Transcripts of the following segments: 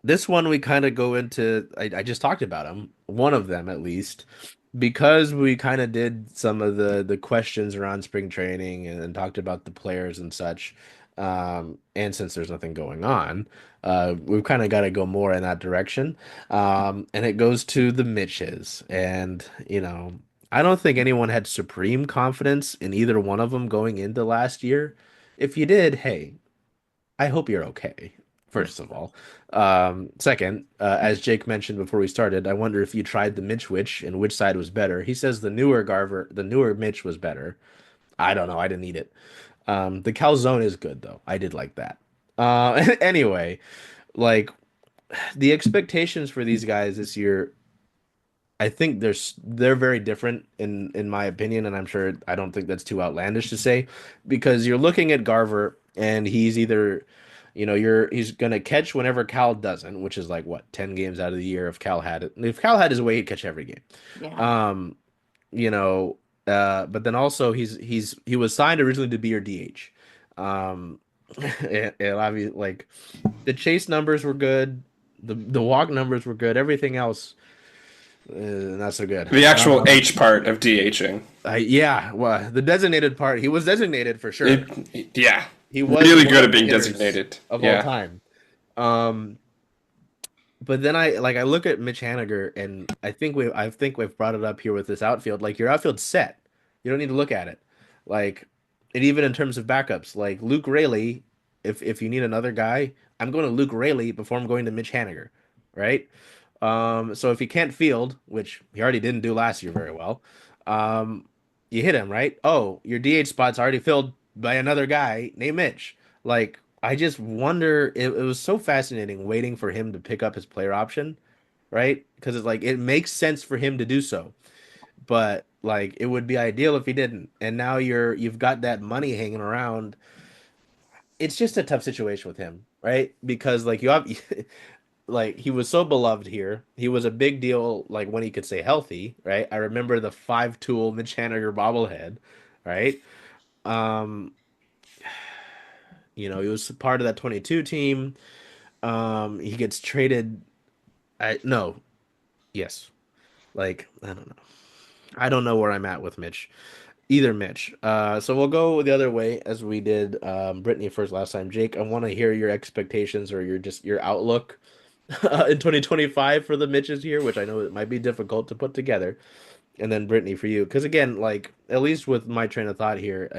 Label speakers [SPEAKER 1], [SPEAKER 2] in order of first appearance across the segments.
[SPEAKER 1] This one we kind of go into. I just talked about him, one of them at least, because we kind of did some of the questions around spring training and talked about the players and such. And since there's nothing going on, we've kind of got to go more in that direction. And it goes to the Mitches, and I don't think anyone had supreme confidence in either one of them going into last year. If you did, hey, I hope you're okay, first of all. Second, as Jake mentioned before we started, I wonder if you tried the Mitch Witch and which side was better. He says the newer Mitch was better. I don't know. I didn't eat it. The calzone is good though. I did like that. Anyway, like the expectations for these guys this year, I think they're very different in my opinion, and I'm sure I don't think that's too outlandish to say because you're looking at Garver and he's either he's gonna catch whenever Cal doesn't, which is like what 10 games out of the year if Cal had it. If Cal had his way, he'd catch every game.
[SPEAKER 2] Yeah.
[SPEAKER 1] Um, you know, but then also he was signed originally to be your DH. Um, and obviously like the chase numbers were good, the walk numbers were good, everything else not so good.
[SPEAKER 3] The actual H part of DHing.
[SPEAKER 1] Yeah, well, the designated part, he was designated for sure.
[SPEAKER 3] Yeah,
[SPEAKER 1] He was
[SPEAKER 3] really
[SPEAKER 1] one
[SPEAKER 3] good
[SPEAKER 1] of
[SPEAKER 3] at
[SPEAKER 1] the
[SPEAKER 3] being
[SPEAKER 1] hitters
[SPEAKER 3] designated.
[SPEAKER 1] of all
[SPEAKER 3] Yeah,
[SPEAKER 1] time. Um, but then I look at Mitch Haniger and I think we've brought it up here with this outfield. Like your outfield's set. You don't need to look at it. Like and even in terms of backups, like Luke Raley, if you need another guy, I'm going to Luke Raley before I'm going to Mitch Haniger, right? So if he can't field, which he already didn't do last year very well, um, you hit him, right? Oh, your DH spot's already filled by another guy named Mitch. Like, I just wonder, it was so fascinating waiting for him to pick up his player option, right? Because it's like it makes sense for him to do so, but like it would be ideal if he didn't. And now you've got that money hanging around. It's just a tough situation with him, right? Because like you have like he was so beloved here. He was a big deal like when he could stay healthy, right? I remember the five tool Mitch Haniger bobblehead, right? Um, he was part of that 22 team. He gets traded. I no, yes. Like I don't know. I don't know where I'm at with Mitch. Either Mitch. So we'll go the other way as we did Brittany first last time. Jake, I want to hear your expectations or your outlook in 2025 for the Mitches here, which I know it might be difficult to put together. And then Brittany for you, because again, like at least with my train of thought here,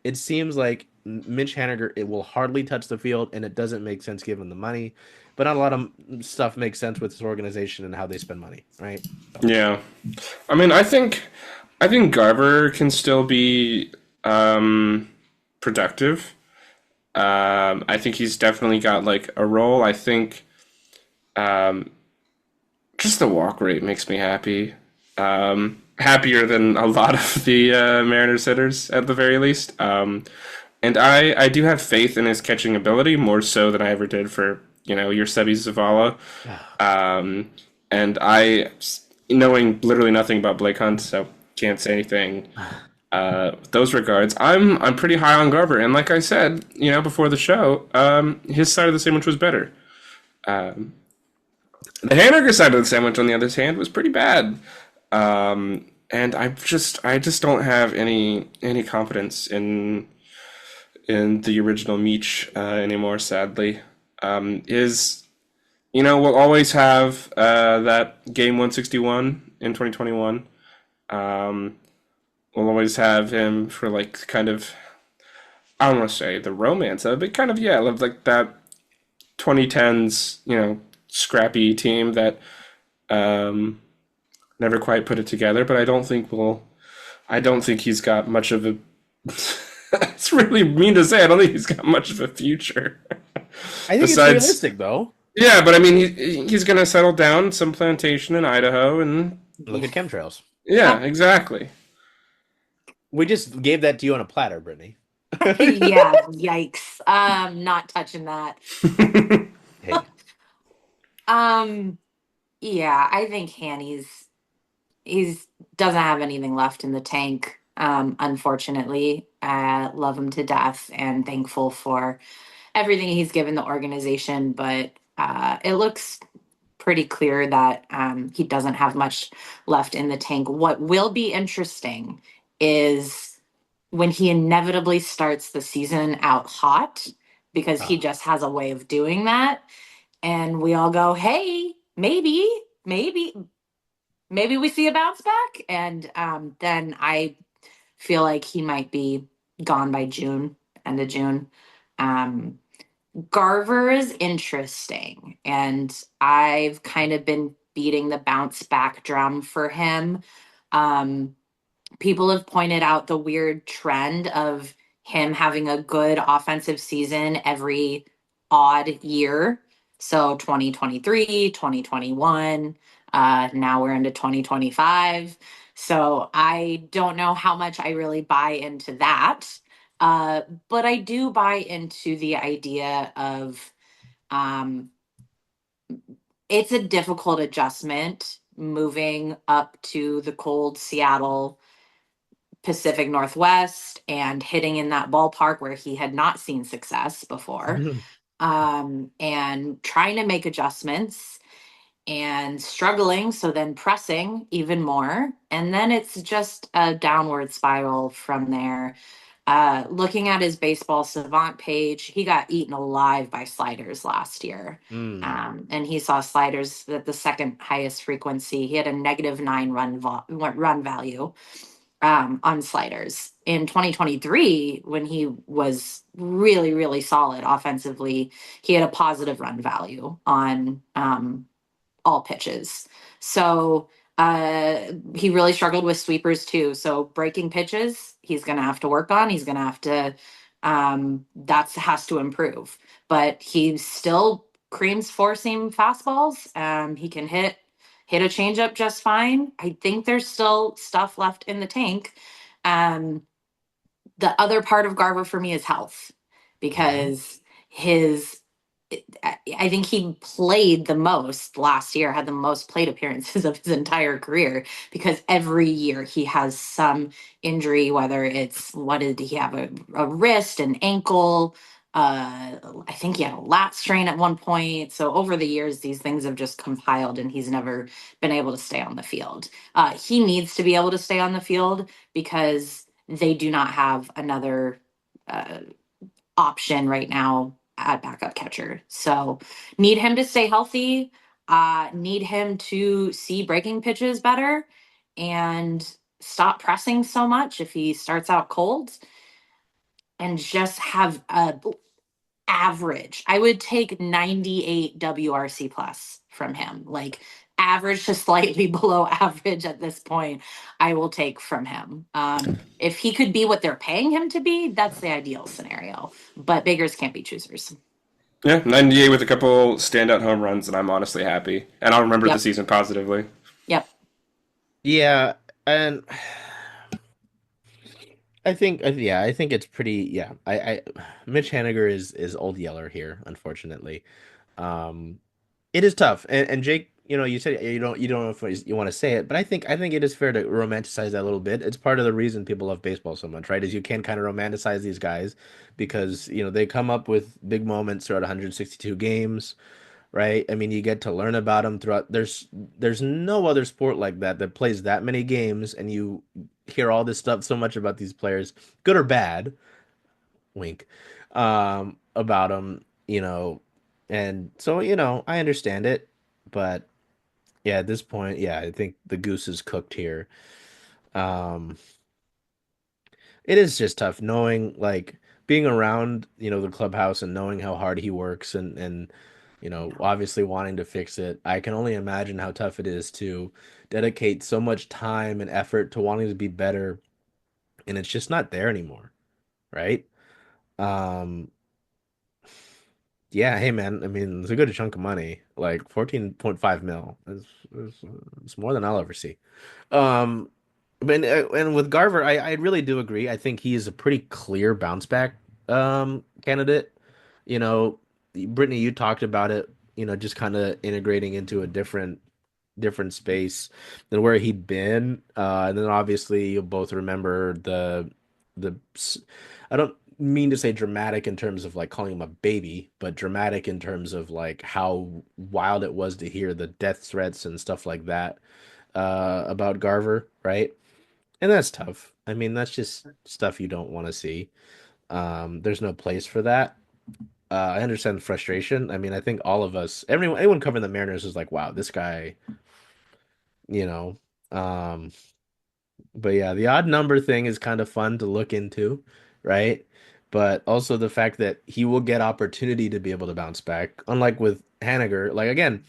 [SPEAKER 1] it seems like Mitch Haniger it will hardly touch the field, and it doesn't make sense given the money. But not a lot of stuff makes sense with this organization and how they spend money, right? So,
[SPEAKER 3] yeah. I mean, I think Garver can still be productive. I think he's definitely got like a role. I think um, just the walk rate makes me happy. Happier than a lot of the Mariners hitters at the very least. And I do have faith in his catching ability more so than I ever did for your Sebi Zavala. Um, and knowing literally nothing about Blake Hunt, so can't say anything. Those regards, I'm pretty high on Garver, and like I said, before the show, his side of the sandwich was better. Um, the Hanover side of the sandwich, on the other hand, was pretty bad. And I just don't have any confidence in the original Meech anymore. Sadly, is we'll always have that game 161 in 2021. Um, we'll always have him for like kind of I don't want to say the romance of it, but kind of yeah, like that 2010s scrappy team that um, never quite put it together. But I don't think he's got much of a. It's really mean to say. I don't think he's got much of a future.
[SPEAKER 1] I think it's
[SPEAKER 3] Besides,
[SPEAKER 1] realistic though.
[SPEAKER 3] yeah, but I mean, he's gonna settle down some plantation in Idaho, and
[SPEAKER 1] Look at chemtrails.
[SPEAKER 3] yeah, exactly.
[SPEAKER 1] We just gave that to you on a platter, Brittany.
[SPEAKER 2] Yeah, yikes. Not touching that.
[SPEAKER 1] Hey,
[SPEAKER 2] Um, yeah, I think he's doesn't have anything left in the tank. Unfortunately, love him to death and thankful for everything he's given the organization, but it looks pretty clear that he doesn't have much left in the tank. What will be interesting is when he inevitably starts the season out hot, because he
[SPEAKER 1] Oh.
[SPEAKER 2] just has a way of doing that. And we all go, hey, maybe, maybe we see a bounce back. And then I feel like he might be gone by June, end of June. Um, Garver is interesting, and I've kind of been beating the bounce back drum for him. Um, People have pointed out the weird trend of him having a good offensive season every odd year. So 2023, 2021, now we're into 2025. So I don't know how much I really buy into that. But I do buy into the idea of um, it's a difficult adjustment moving up to the cold Seattle Pacific Northwest and hitting in that ballpark where he had not seen success before, and trying to make adjustments and struggling. So then pressing even more. And then it's just a downward spiral from there. Looking at his baseball savant page, he got eaten alive by sliders last year.
[SPEAKER 1] Mm.
[SPEAKER 2] And he saw sliders at the second highest frequency. He had a -9 run value on sliders. In 2023, when he was really, really solid offensively, he had a positive run value on all pitches. So he really struggled with sweepers too. So breaking pitches, he's going to have to work on. He's going to have to, that's has to improve. But he still creams four seam fastballs. He can hit a changeup just fine. I think there's still stuff left in the tank. Um, the other part of Garver for me is health,
[SPEAKER 1] Mhm.
[SPEAKER 2] because his I think he played the most last year, had the most plate appearances of his entire career, because every year he has some injury, whether it's what did he have, a wrist, an ankle. I think he had a lat strain at one point. So over the years, these things have just compiled, and he's never been able to stay on the field. He needs to be able to stay on the field because they do not have another uh, option right now at backup catcher. So need him to stay healthy, need him to see breaking pitches better and stop pressing so much if he starts out cold, and just have a average. I would take 98 WRC plus from him. Like average to slightly below average at this point, I will take from him. If he could be what they're paying him to be, that's the ideal scenario. But beggars can't be choosers.
[SPEAKER 3] Yeah, 98 with a couple standout home runs, and I'm honestly happy. And I'll remember the
[SPEAKER 2] Yep.
[SPEAKER 3] season positively.
[SPEAKER 2] Yep.
[SPEAKER 1] Yeah, and yeah, I think it's pretty. Yeah, Mitch Haniger is old Yeller here, unfortunately. Um, it is tough, and Jake, you said you don't know if you want to say it, but I think it is fair to romanticize that a little bit. It's part of the reason people love baseball so much, right? Is you can kind of romanticize these guys because they come up with big moments throughout 162 games, right? I mean, you get to learn about them throughout. There's no other sport like that plays that many games, and you hear all this stuff so much about these players, good or bad, wink, about them. And so, I understand it, but yeah, at this point, yeah, I think the goose is cooked here. Um, it is just tough knowing, like, being around, the clubhouse and knowing how hard he works and obviously wanting to fix it. I can only imagine how tough it is to dedicate so much time and effort to wanting to be better, and it's just not there anymore, right? Um, Yeah, hey man, I mean, it's a good chunk of money. Like 14.5 mil. Is it's more than I'll ever see. Um, and with Garver, I really do agree. I think he is a pretty clear bounce back candidate. You know, Brittany, you talked about it, just kind of integrating into a different space than where he'd been. And then obviously you'll both remember the I don't mean to say dramatic in terms of like calling him a baby, but dramatic in terms of like how wild it was to hear the death threats and stuff like that about Garver, right? And that's tough. I mean, that's just stuff you don't want to see. There's no place for that. I understand the frustration. I mean, I think all of us, anyone covering the Mariners is like, wow, this guy, you know. Um, but yeah, the odd number thing is kind of fun to look into, right? But also the fact that he will get opportunity to be able to bounce back, unlike with Haniger. Like again,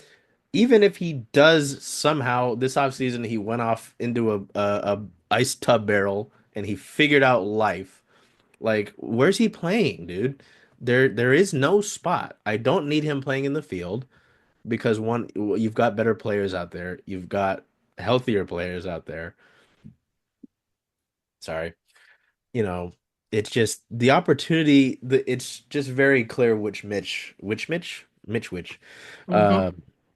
[SPEAKER 1] even if he does somehow this offseason he went off into a ice tub barrel and he figured out life. Like, where's he playing, dude? There is no spot. I don't need him playing in the field because one, you've got better players out there. You've got healthier players out there. Sorry. You know, it's just the opportunity, it's just very clear which
[SPEAKER 2] Mm-hmm.
[SPEAKER 1] uh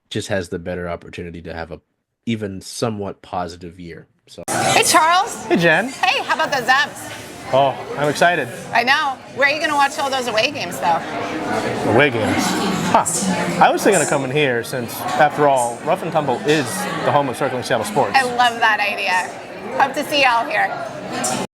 [SPEAKER 1] just has the better opportunity to have a even somewhat positive year. So
[SPEAKER 4] Hey, Charles.
[SPEAKER 5] Hey, Jen.
[SPEAKER 4] Hey, how about those M's?
[SPEAKER 5] Oh, I'm excited.
[SPEAKER 4] I know. Where are you going to watch all those away games, though?
[SPEAKER 5] Away games. Huh. I was thinking of coming here since, after all, Rough and Tumble is the home of circling Seattle sports.
[SPEAKER 4] I love that idea. Hope to see y'all here.